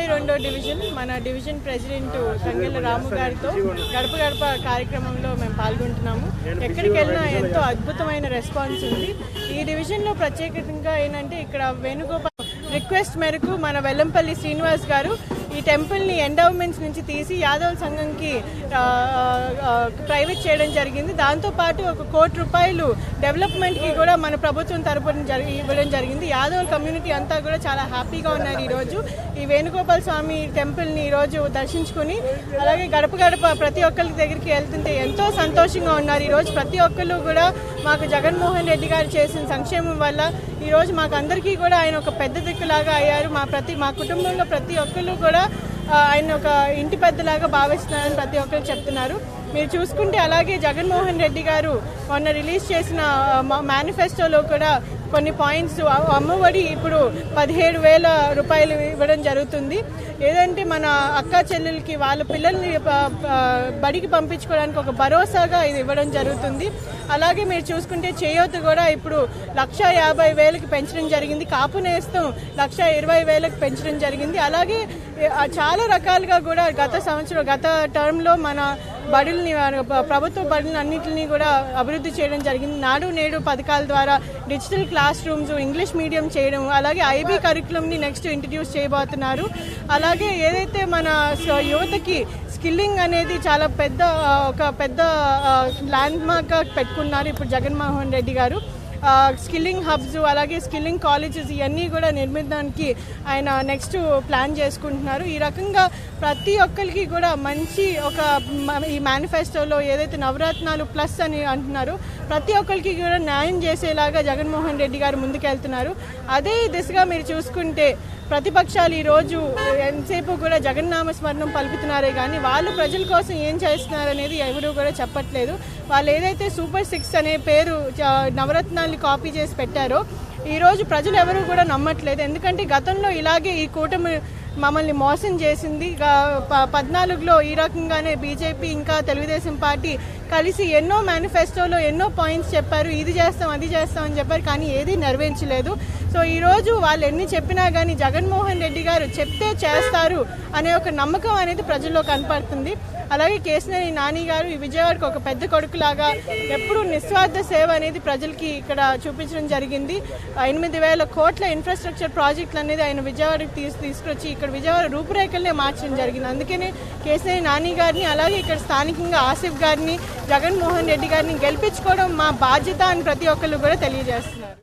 72వ division మన division president కంగెల రాము గారితో గడప గడప కార్యక్రమంలో మేము పాల్గొంటున్నాము. ఎక్కడికి వెళ్ళినా ఎంతో అద్భుతమైన రెస్పాన్స్ ఉంది. ఈ డివిజన్లో ప్రత్యేకంగా ఏంటంటే ఇక్కడ వేణుగోపాల్ రిక్వెస్ట్ మేరకు మన వెల్లంపల్లి శ్రీనివాస్ గారు ఈ టెంపుల్ని ఎండోవ్మెంట్స్ నుంచి తీసి యాదవ్ సంఘంకి ప్రైవేట్ చేయడం జరిగింది. దాంతోపాటు ఒక ₹1 కోటి డెవలప్మెంట్కి కూడా మన ప్రభుత్వం తరపున ఇవ్వడం జరిగింది. యాదవ్ కమ్యూనిటీ అంతా కూడా చాలా హ్యాపీగా ఉన్నారు. ఈరోజు ఈ వేణుగోపాల్ స్వామి టెంపుల్ని ఈరోజు దర్శించుకుని అలాగే గడప గడప ప్రతి ఒక్కరి దగ్గరికి వెళ్తుంటే ఎంతో సంతోషంగా ఉన్నారు. ఈరోజు ప్రతి ఒక్కరు కూడా మాకు జగన్మోహన్ రెడ్డి గారు చేసిన సంక్షేమం వల్ల ఈరోజు మాకు అందరికీ కూడా ఆయన ఒక పెద్ద దిక్కులాగా అయ్యారు. మా కుటుంబంలో ప్రతి ఒక్కరు కూడా ఆయన ఒక ఇంటి పెద్దలాగా భావిస్తున్నారని ప్రతి ఒక్కరు చెప్తున్నారు. మీరు చూసుకుంటే అలాగే జగన్మోహన్ రెడ్డి గారు మొన్న రిలీజ్ చేసిన మేనిఫెస్టోలో కూడా కొన్ని పాయింట్స్ అమ్మఒడి ఇప్పుడు ₹17,000 ఇవ్వడం జరుగుతుంది. ఏదంటే మన అక్క చెల్లెలకి వాళ్ళ పిల్లల్ని బడికి పంపించుకోవడానికి ఒక భరోసాగా ఇది ఇవ్వడం జరుగుతుంది. అలాగే మీరు చూసుకుంటే చేయూత కూడా ఇప్పుడు ₹150,000కి పెంచడం జరిగింది. కాపు నేస్తం ₹120,000కి పెంచడం జరిగింది. అలాగే చాలా రకాలుగా కూడా గత టర్మ్లో మన బడుల్ని ప్రభుత్వ బడులని అన్నింటినీ కూడా అభివృద్ధి చేయడం జరిగింది. నాడు నేడు పథకాల ద్వారా digital class rooms, English medium చేయడం, అలాగే ఐబీ కరికులంని నెక్స్ట్ ఇంట్రడ్యూస్ చేయబోతున్నారు. అలాగే ఏదైతే మన యువతకి స్కిల్లింగ్ అనేది చాలా ఒక పెద్ద ల్యాండ్ మార్క్గా పెట్టుకున్నారు ఇప్పుడు జగన్మోహన్ రెడ్డి గారు. స్కిల్లింగ్ హబ్స్ అలాగే స్కిల్లింగ్ కాలేజెస్ ఇవన్నీ కూడా నిర్మించడానికి ఆయన నెక్స్ట్ ప్లాన్ చేసుకుంటున్నారు. ఈ రకంగా ప్రతి ఒక్కరికి కూడా మంచి ఈ మేనిఫెస్టోలో ఏదైతే నవరత్నాలు ప్లస్ అని అంటున్నారో ప్రతి ఒక్కరికి కూడా న్యాయం చేసేలాగా జగన్మోహన్ రెడ్డి గారు ముందుకెళ్తున్నారు. అదే దిశగా మీరు చూసుకుంటే ప్రతిపక్షాలు ఈరోజు ఎంతసేపు కూడా జగన్నామ స్మరణం పలుకుతున్నారే కానీ వాళ్ళు ప్రజల కోసం ఏం చేస్తున్నారు అనేది ఎవరు కూడా చెప్పట్లేదు. వాళ్ళు ఏదైతే సూపర్ 6 అనే పేరు నవరత్నాల్ని కాపీ చేసి పెట్టారో ఈరోజు ప్రజలు ఎవరు కూడా నమ్మట్లేదు. ఎందుకంటే గతంలో ఇలాగే ఈ కూటమి మమ్మల్ని మోసం చేసింది. 14లో ఈ రకంగానే బీజేపీ ఇంకా తెలుగుదేశం పార్టీ కలిసి ఎన్నో మేనిఫెస్టోలో ఎన్నో పాయింట్స్ చెప్పారు, ఇది చేస్తాం అది చేస్తాం అని చెప్పారు, కానీ ఏది నెరవేర్చలేదు. సో ఈరోజు వాళ్ళు ఎన్ని చెప్పినా కానీ జగన్మోహన్ రెడ్డి గారు చెప్తే చేస్తారు అనే ఒక నమ్మకం అనేది ప్రజల్లో కనపడుతుంది. అలాగే కేశినేని నాని గారు ఈ విజయవాడకు ఒక పెద్ద కొడుకులాగా ఎప్పుడూ నిస్వార్థ సేవ అనేది ప్రజలకి ఇక్కడ చూపించడం జరిగింది. 8,000 కోట్ల ఇన్ఫ్రాస్ట్రక్చర్ ప్రాజెక్టులు అనేది ఆయన విజయవాడకి తీసుకొచ్చి ఇక్కడ విజయవాడ రూపురేఖలనే మార్చడం జరిగింది. అందుకనే కేశినేని నాని గారిని అలాగే ఇక్కడ స్థానికంగా ఆసిఫ్ గారిని జగన్మోహన్ రెడ్డి గారిని గెలిపించుకోవడం మా బాధ్యత అని ప్రతి ఒక్కరు కూడా తెలియజేస్తున్నారు.